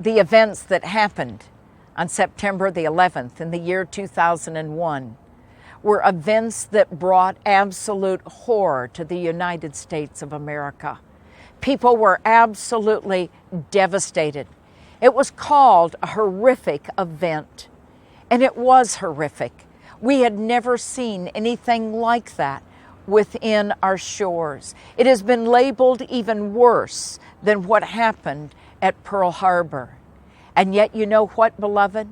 The events that happened on September the 11th in the year 2001 were events that brought absolute horror to the United States of America. People were absolutely devastated. It was called a horrific event, and it was horrific. We had never seen anything like that within our shores. It has been labeled even worse than what happened at Pearl Harbor. And yet, you know what, beloved?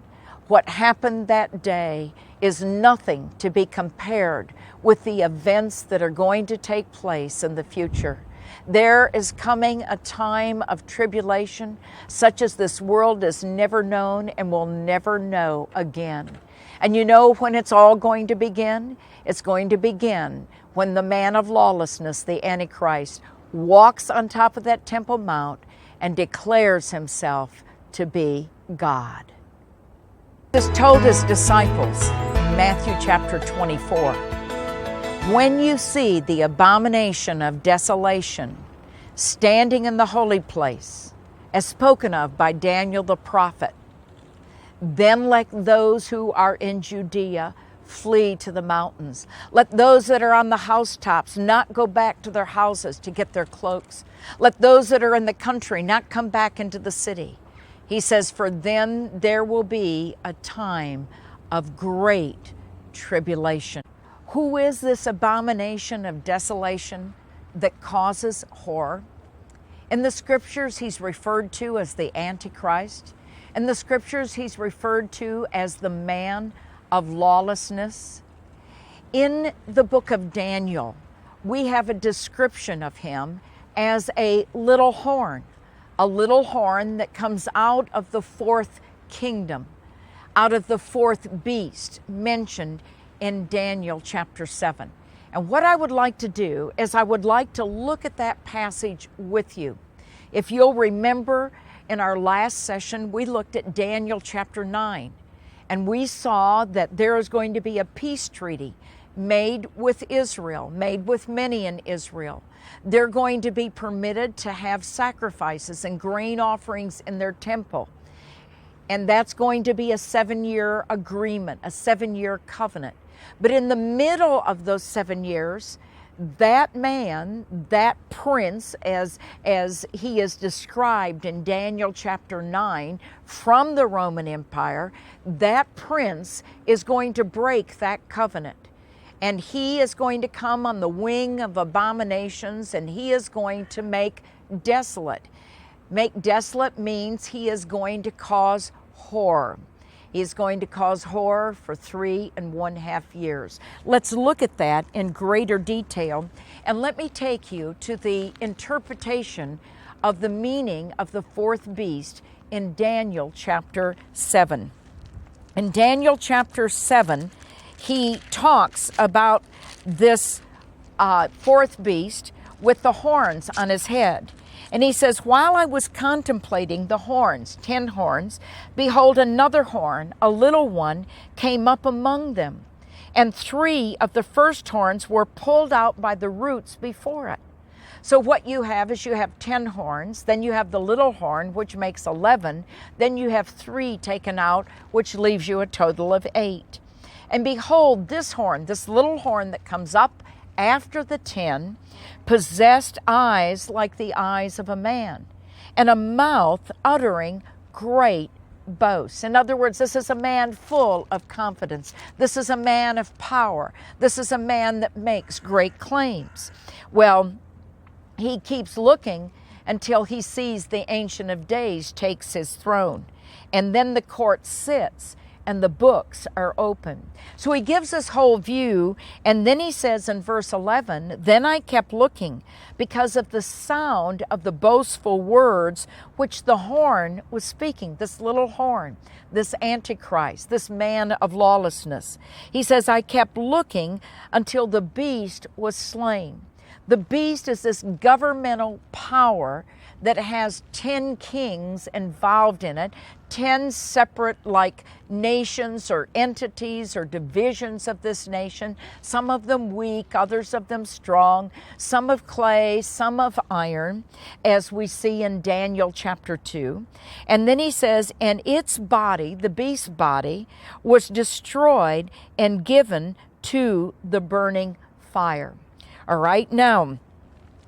What happened that day is nothing to be compared with the events that are going to take place in the future. There is coming a time of tribulation such as this world has never known and will never know again. And you know when it's all going to begin? It's going to begin when the man of lawlessness, the Antichrist, walks on top of that Temple Mount and declares himself to be God. Jesus told his disciples, Matthew chapter 24, when you see the abomination of desolation standing in the holy place, as spoken of by Daniel the prophet, then let those who are in Judea flee to the mountains. Let those that are on the housetops not go back to their houses to get their cloaks. Let those that are in the country not come back into the city. He says, for then there will be a time of great tribulation. Who is this abomination of desolation that causes horror? In the scriptures, he's referred to as the Antichrist. In the scriptures, he's referred to as the man of lawlessness. In the book of Daniel, we have a description of him as a little horn that comes out of the fourth kingdom, out of the fourth beast mentioned in Daniel chapter 7. And what I would like to do is I would like to look at that passage with you. If you'll remember, in our last session, we looked at Daniel chapter 9, and we saw that there is going to be a peace treaty made with Israel, made with many in Israel. They're going to be permitted to have sacrifices and grain offerings in their temple. And that's going to be a 7-year agreement, a 7-year covenant. But in the middle of those 7 years, that man, that prince, as he is described in Daniel chapter 9 from the Roman Empire, that prince is going to break that covenant. And he is going to come on the wing of abominations, and he is going to make desolate. Make desolate means he is going to cause horror. He is going to cause horror for 3.5 years. Let's look at that in greater detail, and let me take you to the interpretation of the meaning of the fourth beast in Daniel chapter 7. In Daniel chapter 7, he talks about this fourth beast with the horns on his head. And he says, while I was contemplating the horns, 10 horns, behold, another horn, a little one, came up among them. And 3 of the first horns were pulled out by the roots before it. So what you have is you have 10 horns, then you have the little horn, which makes 11, then you have 3 taken out, which leaves you a total of 8. And behold, this horn, this little horn that comes up after the 10, possessed eyes like the eyes of a man, and a mouth uttering great boasts. In other words, this is a man full of confidence. This is a man of power. This is a man that makes great claims. Well, he keeps looking until he sees the Ancient of Days takes his throne. And then the court sits and the books are open. So he gives this whole view, and then he says in verse 11, then I kept looking because of the sound of the boastful words which the horn was speaking, this little horn, this Antichrist, this man of lawlessness. He says, I kept looking until the beast was slain. The beast is this governmental power that has 10 kings involved in it, 10 separate like nations or entities or divisions of this nation, some of them weak, others of them strong, some of clay, some of iron, as we see in Daniel chapter 2. And then he says, and its body, the beast's body, was destroyed and given to the burning fire. All right, now,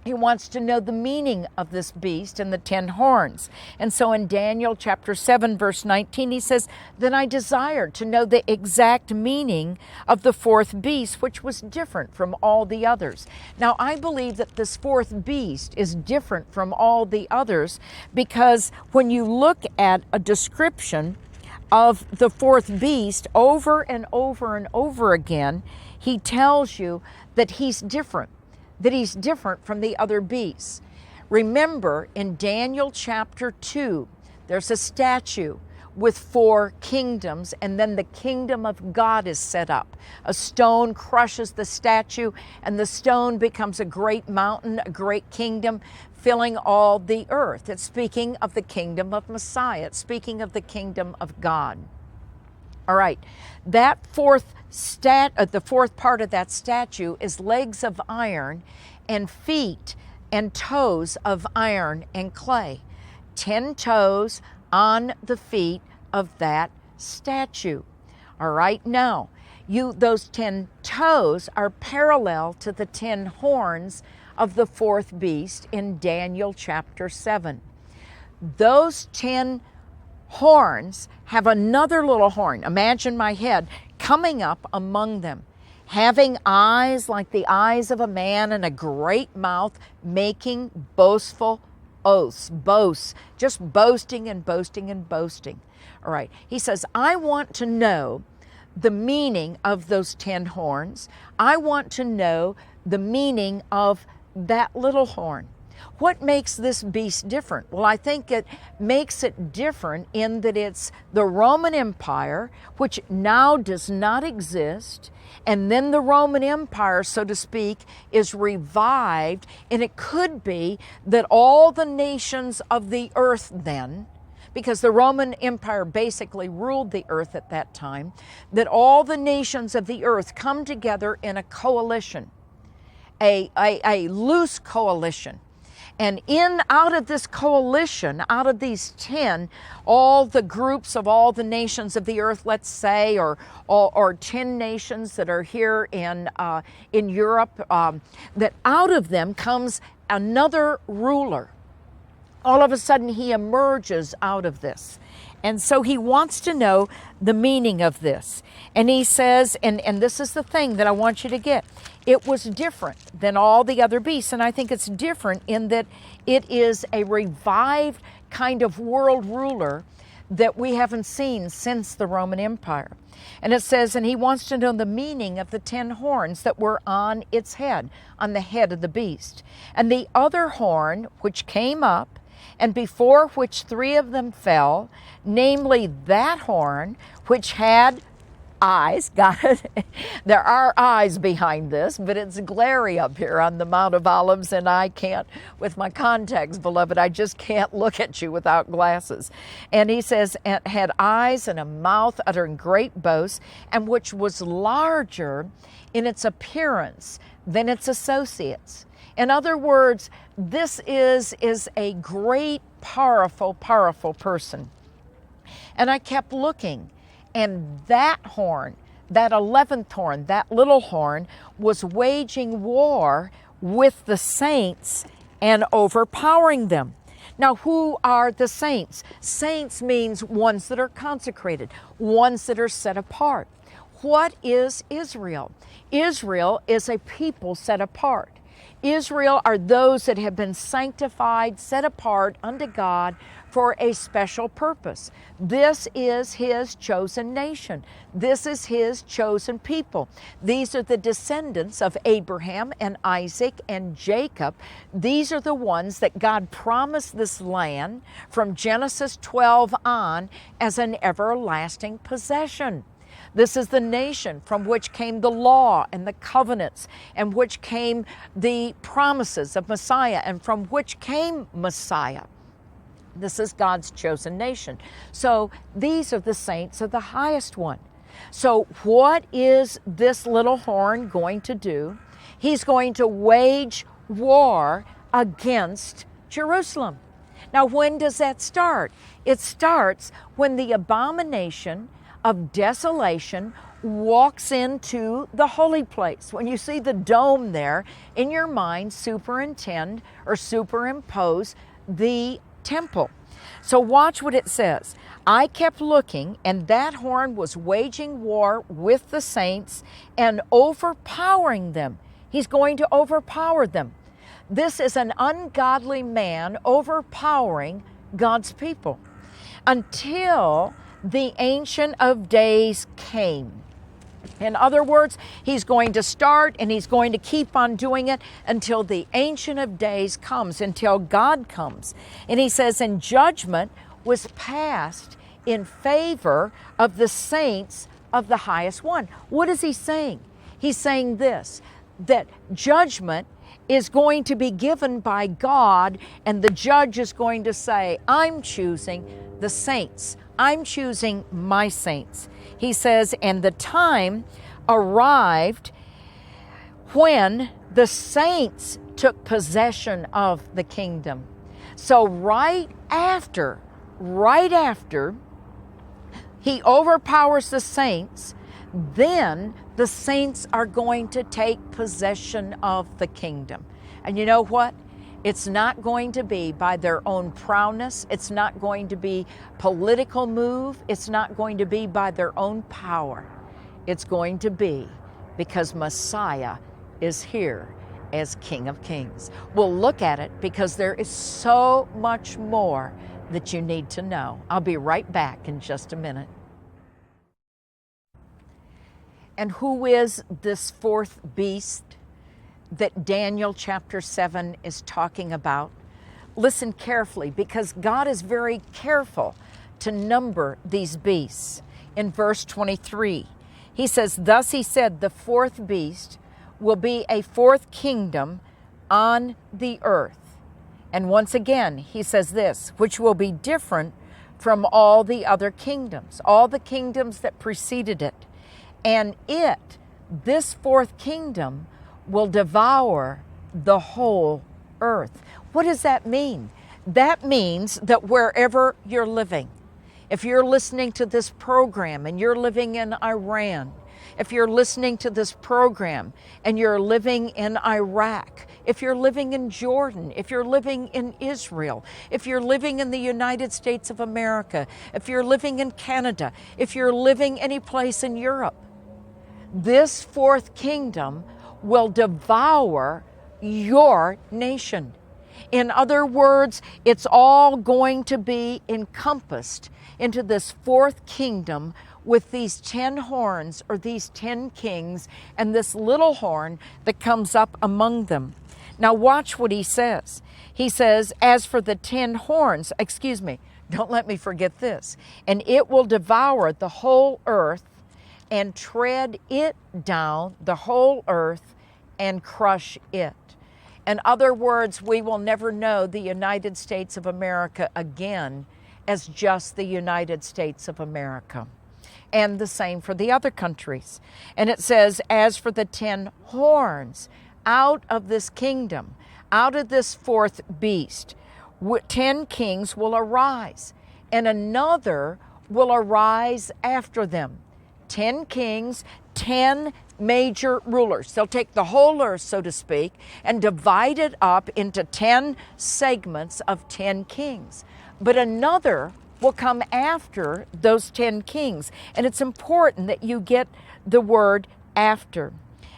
he wants to know the meaning of this beast and the 10 horns. And so in Daniel chapter 7, verse 19, he says, then I desired to know the exact meaning of the fourth beast, which was different from all the others. Now, I believe that this fourth beast is different from all the others because when you look at a description of the fourth beast over and over and over again, he tells you that he's different. That he's different from the other beasts. Remember, in Daniel chapter 2, there's a statue with 4 kingdoms, and then the kingdom of God is set up. A stone crushes the statue, and the stone becomes a great mountain, a great kingdom, filling all the earth. It's speaking of the kingdom of Messiah. It's speaking of the kingdom of God. All right, that the fourth part of that statue is legs of iron and feet and toes of iron and clay. 10 toes on the feet of that statue. All right, now, those 10 toes are parallel to the 10 horns of the fourth beast in Daniel chapter 7. Those 10 horns have another little horn. Imagine my head coming up among them, having eyes like the eyes of a man and a great mouth, making boastful boasts, just boasting and boasting and boasting. All right, he says, I want to know the meaning of those 10 horns. I want to know the meaning of that little horn. What makes this beast different? Well, I think it makes it different in that it's the Roman Empire, which now does not exist, and then the Roman Empire, so to speak, is revived, and it could be that all the nations of the earth then, because the Roman Empire basically ruled the earth at that time, that all the nations of the earth come together in a coalition, a loose coalition. And out of this coalition, out of these 10, all the groups of all the nations of the earth, let's say, or 10 nations that are here in Europe, that out of them comes another ruler. All of a sudden, he emerges out of this. And so he wants to know the meaning of this. And he says, and this is the thing that I want you to get, it was different than all the other beasts. And I think it's different in that it is a revived kind of world ruler that we haven't seen since the Roman Empire. And it says, and he wants to know the meaning of the 10 horns that were on its head, on the head of the beast. And the other horn, which came up, and before which 3 of them fell, namely that horn which had eyes. Got it? There are eyes behind this, but it's glary up here on the Mount of Olives, and I can't, with my contacts, beloved, I just can't look at you without glasses. And he says, it had eyes and a mouth uttering great boasts, and which was larger in its appearance than its associates. In other words, this is a great, powerful person. And I kept looking, and that horn, that 11th horn, that little horn, was waging war with the saints and overpowering them. Now, who are the saints? Saints means ones that are consecrated, ones that are set apart. What is Israel? Israel is a people set apart. Israel are those that have been sanctified, set apart unto God for a special purpose. This is His chosen nation. This is His chosen people. These are the descendants of Abraham and Isaac and Jacob. These are the ones that God promised this land from Genesis 12 on as an everlasting possession. This is the nation from which came the law and the covenants, and which came the promises of Messiah, and from which came Messiah. This is God's chosen nation. So these are the saints of the highest one. So what is this little horn going to do? He's going to wage war against Jerusalem. Now, when does that start? It starts when the abomination of desolation walks into the holy place. When you see the dome there, in your mind, superintend or superimpose the temple. So watch what it says. I kept looking, and that horn was waging war with the saints and overpowering them. He's going to overpower them. This is an ungodly man overpowering God's people until the Ancient of Days came. In other words, he's going to start and he's going to keep on doing it until the Ancient of Days comes, until God comes. And he says, and judgment was passed in favor of the saints of the highest one. What is he saying? He's saying this, that judgment is going to be given by God, and the judge is going to say, I'm choosing the saints. I'm choosing my saints. He says, and the time arrived when the saints took possession of the kingdom. So right after he overpowers the saints, then the saints are going to take possession of the kingdom. And you know what? It's not going to be by their own prowess. It's not going to be political move. It's not going to be by their own power. It's going to be because Messiah is here as King of Kings. We'll look at it because there is so much more that you need to know. I'll be right back in just a minute. And who is this fourth beast that Daniel chapter 7 is talking about? Listen carefully, because God is very careful to number these beasts. In verse 23, he says, thus he said, the fourth beast will be a fourth kingdom on the earth. And once again, he says this, which will be different from all the other kingdoms, all the kingdoms that preceded it. And this fourth kingdom, will devour the whole earth. What does that mean? That means that wherever you're living, if you're listening to this program and you're living in Iran, if you're listening to this program and you're living in Iraq, if you're living in Jordan, if you're living in Israel, if you're living in the United States of America, if you're living in Canada, if you're living any place in Europe, this fourth kingdom will devour your nation. In other words, it's all going to be encompassed into this fourth kingdom with these 10 horns, or these 10 kings, and this little horn that comes up among them. Now watch what he says. He says, as for the 10 horns, don't let me forget this, and it will devour the whole earth and tread it down, the whole earth, and crush it. In other words, we will never know the United States of America again as just the United States of America. And the same for the other countries. And it says, as for the 10 horns, out of this kingdom, out of this fourth beast, 10 kings will arise, and another will arise after them. 10 kings, 10 major rulers. They'll take the whole earth, so to speak, and divide it up into 10 segments of 10 kings. But another will come after those 10 kings. And it's important that you get the word after.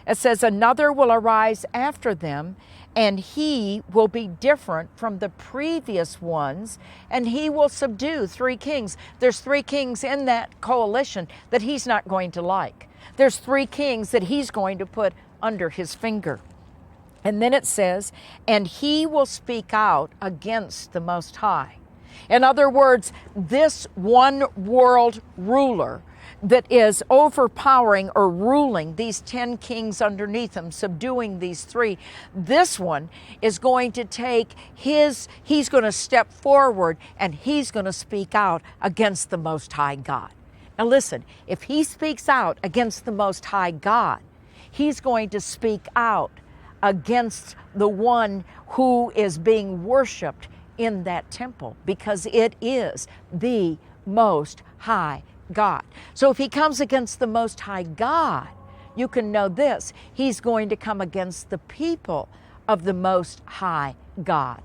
It says, another will arise after them, and he will be different from the previous ones, and he will subdue 3 kings. There's 3 kings in that coalition that he's not going to like. There's 3 kings that he's going to put under his finger. And then it says, and he will speak out against the Most High. In other words, this one world ruler that is overpowering or ruling these 10 kings underneath him, subduing these 3. This one is going to take he's going to step forward and he's going to speak out against the Most High God. Now listen, if he speaks out against the Most High God, he's going to speak out against the one who is being worshiped in that temple, because it is the Most High God. So if he comes against the Most High God, you can know this: he's going to come against the people of the Most High God.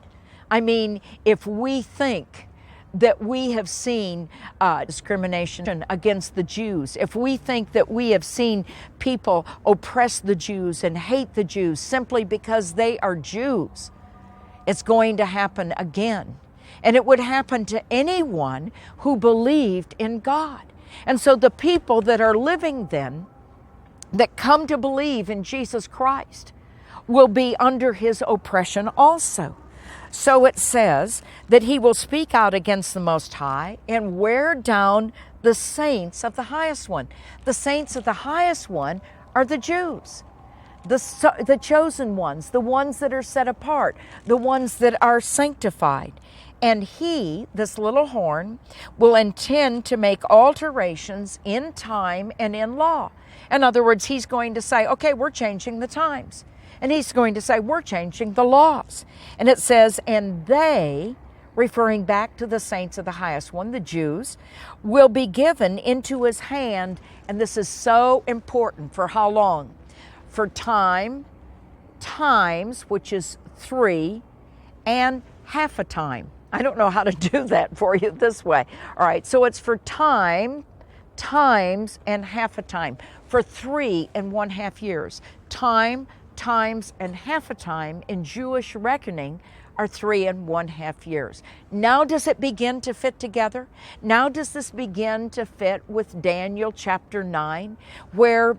I mean, if we think that we have seen discrimination against the Jews, if we think that we have seen people oppress the Jews and hate the Jews simply because they are Jews, it's going to happen again. And it would happen to anyone who believed in God. And so the people that are living then, that come to believe in Jesus Christ, will be under his oppression also. So it says that he will speak out against the Most High and wear down the saints of the Highest One. The saints of the Highest One are the Jews, the chosen ones, the ones that are set apart, the ones that are sanctified. And he, this little horn, will intend to make alterations in time and in law. In other words, he's going to say, okay, we're changing the times. And he's going to say, we're changing the laws. And it says, and they, referring back to the saints of the Highest One, the Jews, will be given into his hand. And this is so important. For how long? For times, which is 3, and half a time. I don't know how to do that for you this way. All right, so it's for times, and half a time. For 3 and 1/2 years. Times, and half a time in Jewish reckoning are 3 and 1/2 years. Now does it begin to fit together? Now does this begin to fit with Daniel chapter 9, where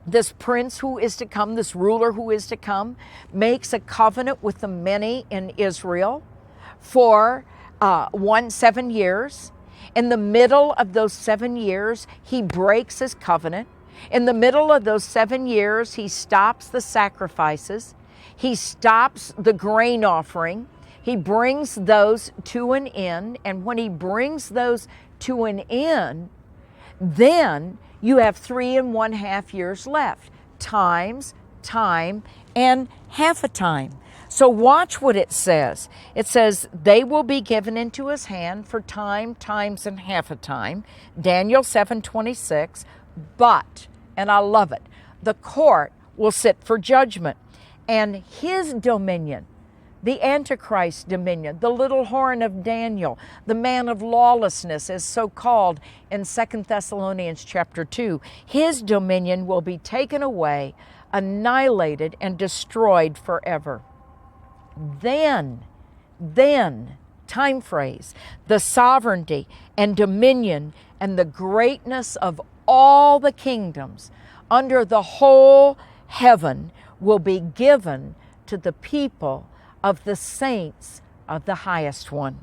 this prince who is to come, this ruler who is to come, makes a covenant with the many in Israel for 7 years. In the middle of those 7 years, he breaks his covenant. In the middle of those 7 years, he stops the sacrifices. He stops the grain offering. He brings those to an end. And when he brings those to an end, then you have 3 and 1/2 years left. Time, and half a time. So watch what it says. It says, they will be given into his hand for times, and half a time. Daniel 7:26. But, and I love it, the court will sit for judgment, and his dominion, the Antichrist dominion, the little horn of Daniel, the man of lawlessness, is so called in 2 Thessalonians chapter 2, his dominion will be taken away, annihilated, and destroyed forever. Then, time phrase, the sovereignty and dominion and the greatness of all the kingdoms under the whole heaven will be given to the people of the saints of the Highest One.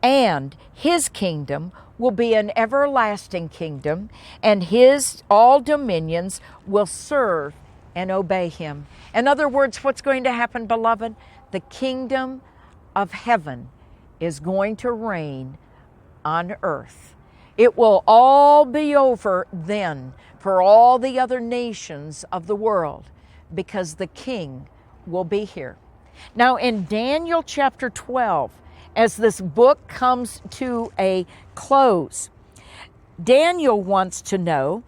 And his kingdom will be an everlasting kingdom, and his all dominions will serve and obey him. In other words, what's going to happen, beloved? The kingdom of heaven is going to reign on earth. It will all be over then for all the other nations of the world, because the king will be here. Now in Daniel chapter 12, as this book comes to a close, Daniel wants to know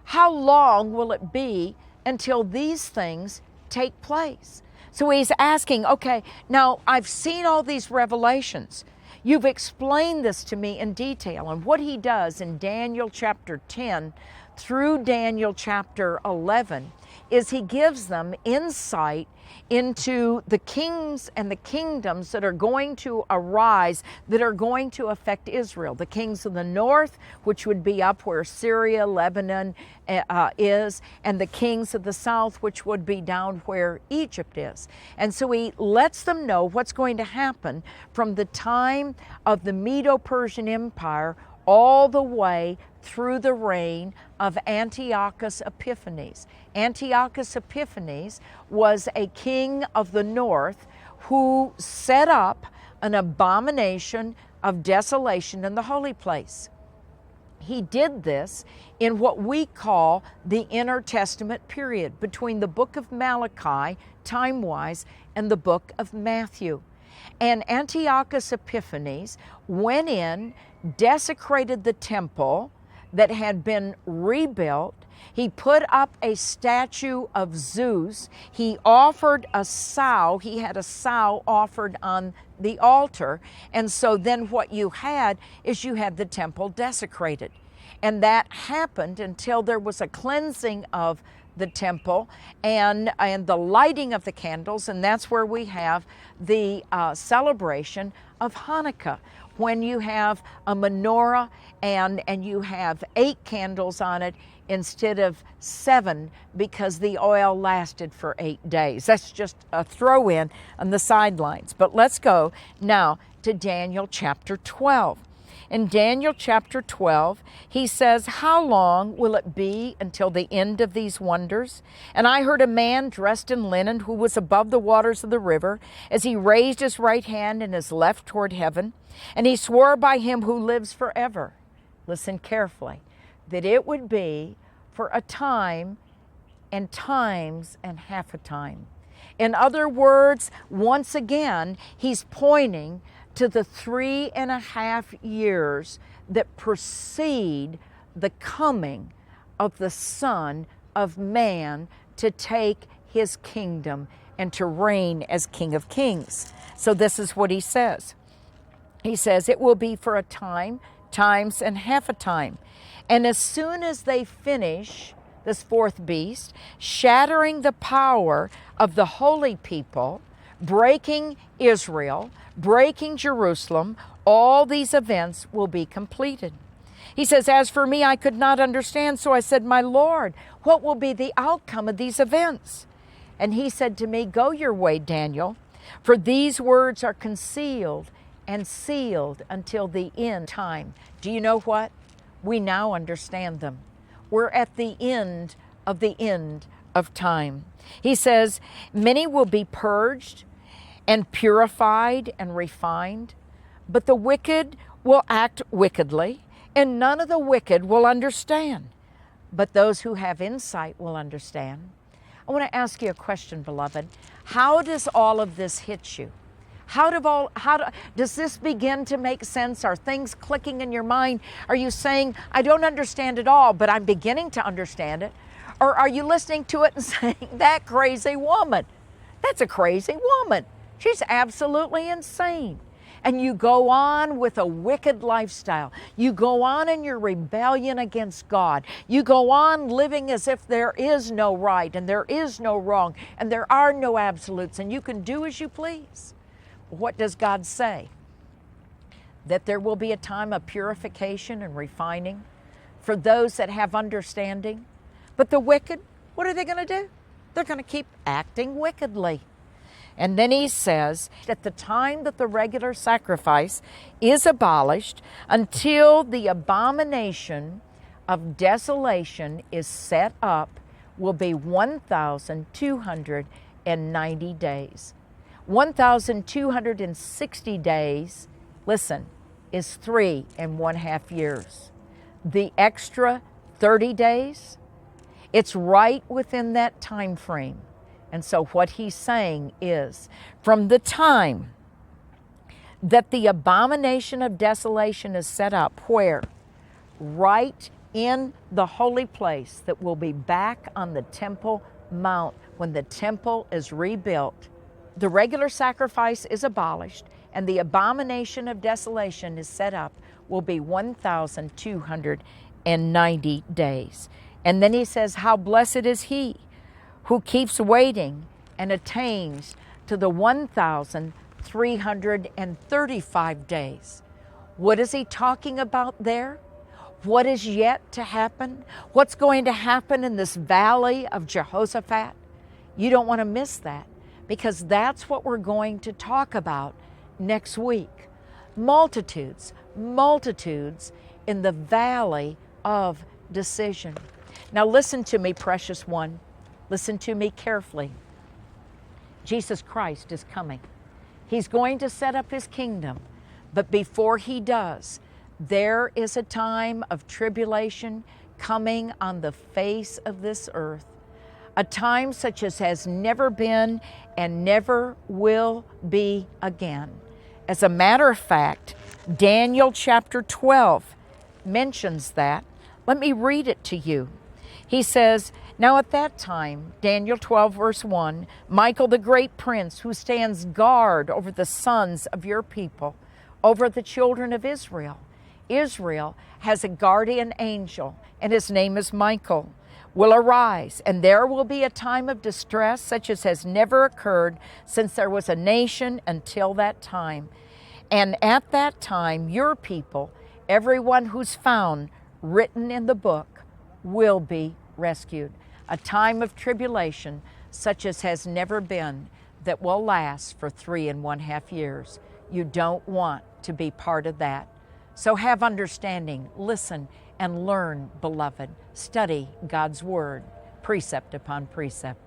how long will it be until these things take place? So he's asking, okay, now I've seen all these revelations. You've explained this to me in detail. And what he does in Daniel chapter 10 through Daniel chapter 11 is he gives them insight into the kings and the kingdoms that are going to arise, that are going to affect Israel. The kings of the north, which would be up where Syria, Lebanon is, and the kings of the south, which would be down where Egypt is. And so he lets them know what's going to happen from the time of the Medo-Persian Empire all the way through the reign of Antiochus Epiphanes. Antiochus Epiphanes was a king of the north who set up an abomination of desolation in the holy place. He did this in what we call the intertestament period between the book of Malachi, time-wise, and the book of Matthew. And Antiochus Epiphanes went in, desecrated the temple that had been rebuilt. He put up a statue of Zeus. He offered a sow. He had a sow offered on the altar. And so then what you had is you had the temple desecrated. And that happened until there was a cleansing of the temple and the lighting of the candles. And that's where we have the celebration of Hanukkah, when you have a menorah and you have 8 candles on it instead of 7, because the oil lasted for 8 days. That's just a throw in on the sidelines. But let's go now to Daniel chapter 12. In Daniel chapter 12, he says, "How long will it be until the end of these wonders? And I heard a man dressed in linen who was above the waters of the river, as he raised his right hand and his left toward heaven. And he swore by him who lives forever," listen carefully, "that it would be for a time and times and half a time." In other words, once again, he's pointing to the 3.5 years that precede the coming of the Son of Man to take his kingdom and to reign as King of Kings. So this is what he says. He says, "It will be for a time, times, and half a time. And as soon as they finish this fourth beast, shattering the power of the holy people, breaking Israel, breaking Jerusalem, all these events will be completed." He says, "As for me, I could not understand. So I said, 'My Lord, what will be the outcome of these events?' And he said to me, 'Go your way, Daniel, for these words are concealed and sealed until the end time." Do you know what? We now understand them. We're at the end of time. He says, "Many will be purged and purified and refined, but the wicked will act wickedly, and none of the wicked will understand. But those who have insight will understand." I want to ask you a question, beloved. How does all of this hit you? Does this begin to make sense? Are things clicking in your mind? Are you saying, "I don't understand it all, but I'm beginning to understand it"? Or are you listening to it and saying, "That crazy woman, that's a crazy woman. She's absolutely insane"? And you go on with a wicked lifestyle. You go on in your rebellion against God. You go on living as if there is no right and there is no wrong and there are no absolutes and you can do as you please. What does God say? That there will be a time of purification and refining for those that have understanding. But the wicked, what are they going to do? They're going to keep acting wickedly. And then he says, at the time that the regular sacrifice is abolished, until the abomination of desolation is set up, will be 1,290 days. 1,260 days, listen, is 3.5 years. The extra 30 days, it's right within that time frame. And so what he's saying is, from the time that the abomination of desolation is set up, where? Right in the holy place that will be back on the Temple Mount when the temple is rebuilt. The regular sacrifice is abolished and the abomination of desolation is set up, will be 1,290 days. And then he says, how blessed is he who keeps waiting and attains to the 1,335 days. What is he talking about there? What is yet to happen? What's going to happen in this valley of Jehoshaphat? You don't want to miss that, because that's what we're going to talk about next week. Multitudes in the valley of decision. Now listen to me, precious one. Listen to me carefully. Jesus Christ is coming. He's going to set up his kingdom. But before he does, there is a time of tribulation coming on the face of this earth. A time such as has never been and never will be again. As a matter of fact, Daniel chapter 12 mentions that. Let me read it to you. He says, "Now at that time," Daniel 12 verse 1, "Michael the great prince, who stands guard over the sons of your people, over the children of Israel." Israel has a guardian angel, and his name is Michael, "will arise, and there will be a time of distress such as has never occurred since there was a nation until that time. And at that time, your people, everyone who's found written in the book, will be rescued." A time of tribulation such as has never been, that will last for 3.5 years. You don't want to be part of that. So have understanding, listen, and learn, beloved. Study God's Word, precept upon precept.